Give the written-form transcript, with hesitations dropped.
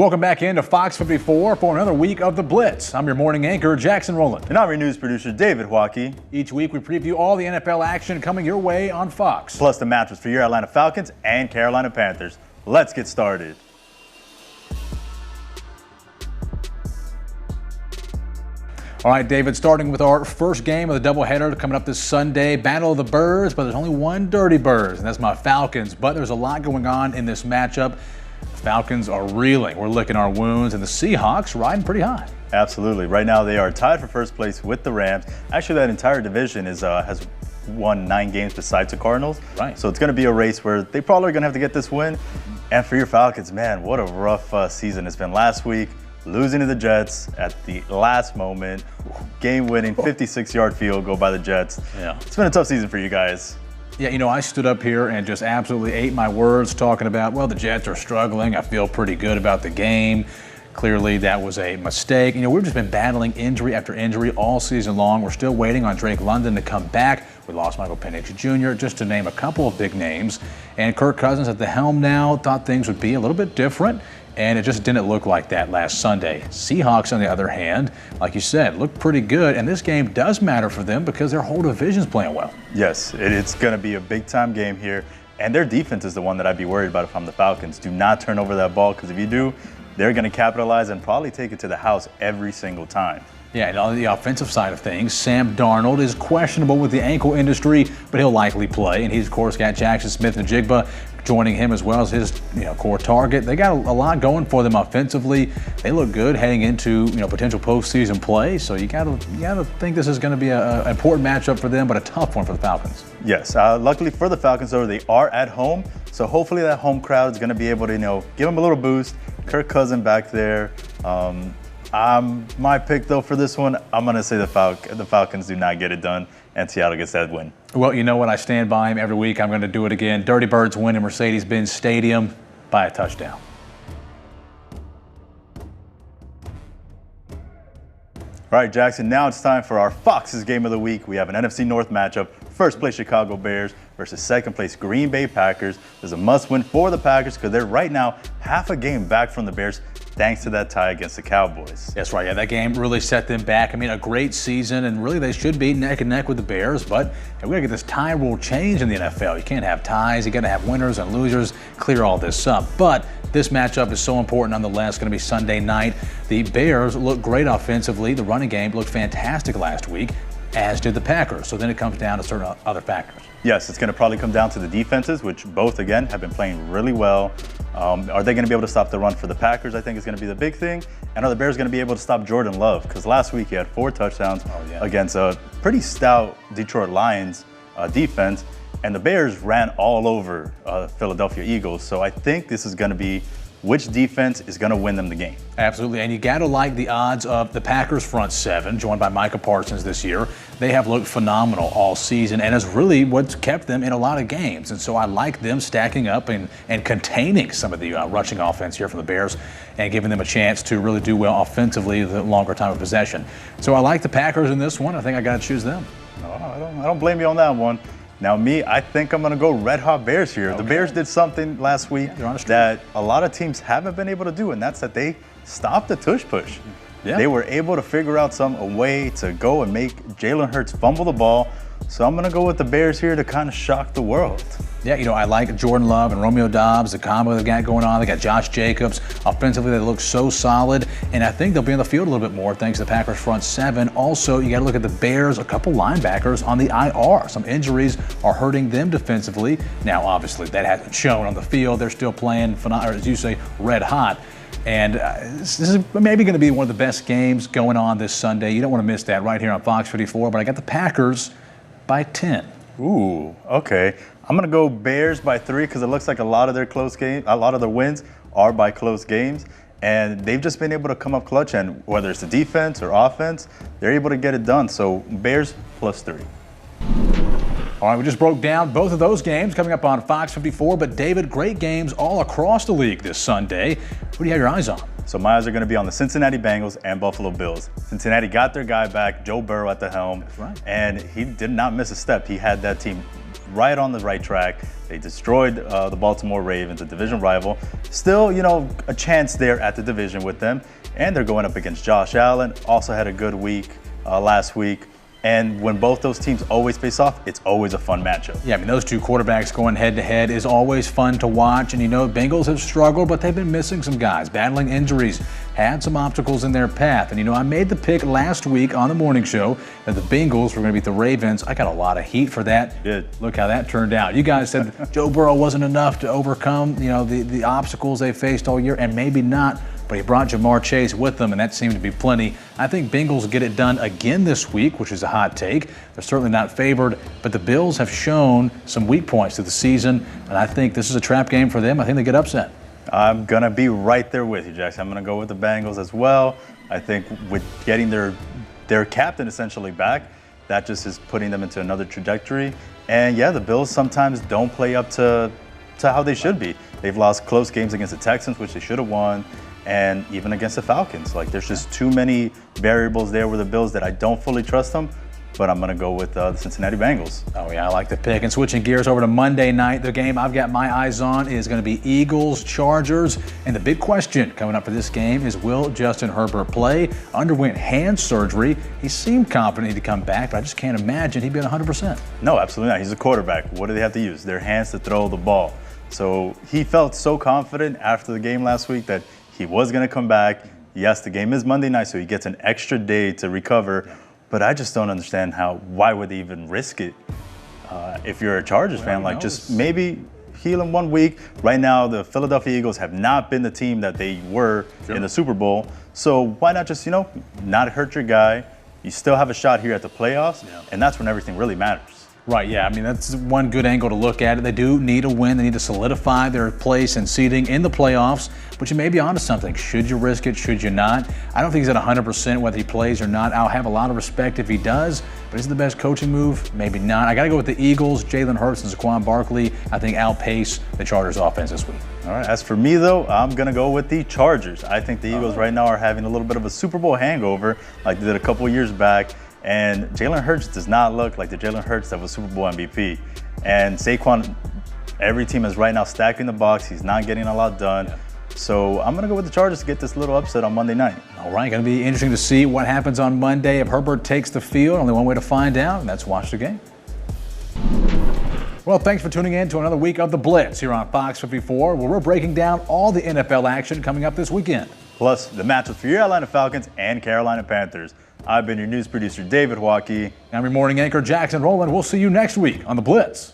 Welcome back into Fox 54 for another week of the Blitz. I'm your morning anchor, Jackson Rowland. And I'm your news producer, David Waukee. Each week we preview all the NFL action coming your way on Fox. Plus the matchups for your Atlanta Falcons and Carolina Panthers. Let's get started. All right, David, starting with our first game of the doubleheader coming up this Sunday, Battle of the Birds, but there's only one Dirty Birds, and that's my Falcons. But there's a lot going on in this matchup. Falcons are reeling. We're licking our wounds, and the Seahawks riding pretty high. Absolutely. Right now they are tied for first place with the Rams. Actually, that entire division has won 9 games besides the Cardinals. Right. So it's going to be a race where they probably are going to have to get this win. And for your Falcons, man, what a rough season it's been. Last week, losing to the Jets at the last moment, game-winning 56-yard field goal by the Jets. Yeah. It's been a tough season for you guys. Yeah, you know, I stood up here and just absolutely ate my words talking about, well, the Jets are struggling. I feel pretty good about the game. Clearly, that was a mistake. You know, we've just been battling injury after injury all season long. We're still waiting on Drake London to come back. We lost Michael Penix Jr., just to name a couple of big names. And Kirk Cousins at the helm now, thought things would be a little bit different. And it just didn't look like that last Sunday. Seahawks, on the other hand, like you said, looked pretty good. And this game does matter for them because their whole division's playing well. Yes, it's going to be a big-time game here. And their defense is the one that I'd be worried about if I'm the Falcons. Do not turn over that ball, because if you do, they're going to capitalize and probably take it to the house every single time. Yeah, and on the offensive side of things, Sam Darnold is questionable with the ankle industry, but he'll likely play. And he's, of course, got Jackson Smith-Njigba joining him as well as his core target. They got a lot going for them offensively. They look good heading into potential postseason play. So you got to think this is going to be an important matchup for them, but a tough one for the Falcons. Yes, luckily for the Falcons, though, they are at home. So hopefully that home crowd is going to be able to give them a little boost. Kirk Cousins back there. My pick, though, for this one, I'm going to say the Falcons do not get it done, and Seattle gets that win. Well, you know what? I stand by him every week. I'm going to do it again. Dirty Birds win in Mercedes-Benz Stadium by a touchdown. All right, Jackson, now it's time for our Fox's Game of the Week. We have an NFC North matchup. First place Chicago Bears versus second place Green Bay Packers. There's a must-win for the Packers because they're right now half a game back from the Bears, thanks to that tie against the Cowboys. That's right. Yeah, that game really set them back. I mean, a great season, and really they should be neck and neck with the Bears, but we got to get this tie rule changed in the NFL. You can't have ties. You got to have winners and losers, clear all this up. But this matchup is so important nonetheless. Going to be Sunday night. The Bears look great offensively. The running game looked fantastic last week, as did the Packers. So then it comes down to certain other factors. Yes, it's going to probably come down to the defenses, which both, again, have been playing really well. Are they going to be able to stop the run for the Packers, I think, is going to be the big thing. And are the Bears going to be able to stop Jordan Love? Because last week he had 4 touchdowns against a pretty stout Detroit Lions defense. And the Bears ran all over Philadelphia Eagles. So I think this is going to be which defense is going to win them the game. Absolutely, and you got to like the odds of the Packers front seven, joined by Micah Parsons this year. They have looked phenomenal all season, and is really what's kept them in a lot of games. And so I like them stacking up and containing some of the rushing offense here from the Bears and giving them a chance to really do well offensively the longer time of possession. So I like the Packers in this one. I think I got to choose them. No, I don't blame you on that one. Now, I think I'm going to go Red Hot Bears here. Okay. The Bears did something last week that a lot of teams haven't been able to do, and that's that they stopped the tush push. Yeah. They were able to figure out a way to go and make Jalen Hurts fumble the ball. So I'm going to go with the Bears here to kind of shock the world. Yeah, I like Jordan Love and Romeo Doubs, the combo they got going on. They got Josh Jacobs. Offensively, they look so solid, and I think they'll be on the field a little bit more thanks to the Packers front seven. Also, you got to look at the Bears, a couple linebackers on the IR. Some injuries are hurting them defensively. Now, obviously, that hasn't shown on the field. They're still playing, as you say, red hot. And this is maybe going to be one of the best games going on this Sunday. You don't want to miss that right here on Fox 54, but I got the Packers by 10. Ooh, okay. I'm going to go Bears by 3 because it looks like a lot of their wins are by close games. And they've just been able to come up clutch, and whether it's the defense or offense, they're able to get it done. So Bears plus 3. All right, we just broke down both of those games coming up on Fox 54. But David, great games all across the league this Sunday. Who do you have your eyes on? So my eyes are going to be on the Cincinnati Bengals and Buffalo Bills. Cincinnati got their guy back, Joe Burrow at the helm. That's right. And he did not miss a step. He had that team right on the right track. They destroyed the Baltimore Ravens, a division rival. Still, you know, a chance there at the division with them. And they're going up against Josh Allen. Also had a good week last week. And when both those teams always face off, it's always a fun matchup. Yeah, I mean, those two quarterbacks going head-to-head is always fun to watch. And, you know, Bengals have struggled, but they've been missing some guys, battling injuries, had some obstacles in their path. And, you know, I made the pick last week on the morning show that the Bengals were going to beat the Ravens. I got a lot of heat for that. You did. Look how that turned out. You guys said Joe Burrow wasn't enough to overcome, you know, the obstacles they faced all year, and maybe not. But he brought Jamar Chase with them, and that seemed to be plenty. I think Bengals get it done again this week, which is a hot take. They're certainly not favored, but the Bills have shown some weak points to the season, and I think this is a trap game for them. I think they get upset. I'm going to be right there with you, Jackson. I'm going to go with the Bengals as well. I think with getting their captain essentially back, that just is putting them into another trajectory. And yeah, the Bills sometimes don't play up to how they should be. They've lost close games against the Texans, which they should have won. And even against the Falcons. Like, there's just too many variables there with the Bills that I don't fully trust them, but I'm going to go with the Cincinnati Bengals. Oh, yeah, I like the pick. And switching gears over to Monday night, the game I've got my eyes on is going to be Eagles-Chargers. And the big question coming up for this game is, will Justin Herbert play? Underwent hand surgery. He seemed confident he'd come back, but I just can't imagine he'd be at 100%. No, absolutely not. He's a quarterback. What do they have to use? Their hands to throw the ball. So he felt so confident after the game last week that he was going to come back. Yes, the game is Monday night, so he gets an extra day to recover. Yeah. But I just don't understand why would they even risk it? If you're a Chargers fan, like, just maybe heal him 1 week. Right now, the Philadelphia Eagles have not been the team that they were in the Super Bowl. So why not just, you know, not hurt your guy? You still have a shot here at the playoffs, and that's when everything really matters. Right, yeah. I mean, that's one good angle to look at it. They do need a win. They need to solidify their place and seeding in the playoffs. But you may be onto something. Should you risk it? Should you not? I don't think he's at 100% whether he plays or not. I'll have a lot of respect if he does. But is it the best coaching move? Maybe not. I got to go with the Eagles. Jalen Hurts and Saquon Barkley, I think, outpace the Chargers offense this week. All right. As for me, though, I'm going to go with the Chargers. I think the Eagles right now are having a little bit of a Super Bowl hangover like they did a couple years back. And Jalen Hurts does not look like the Jalen Hurts that was Super Bowl MVP. And Saquon, every team is right now stacking the box. He's not getting a lot done. Yeah. So I'm going to go with the Chargers to get this little upset on Monday night. All right, going to be interesting to see what happens on Monday if Herbert takes the field. Only one way to find out, and that's watch the game. Well, thanks for tuning in to another week of The Blitz here on Fox 54, where we're breaking down all the NFL action coming up this weekend. Plus, the matchups for your Atlanta Falcons and Carolina Panthers. I've been your news producer, David Waukee. I'm your morning anchor, Jackson Rowland. We'll see you next week on The Blitz.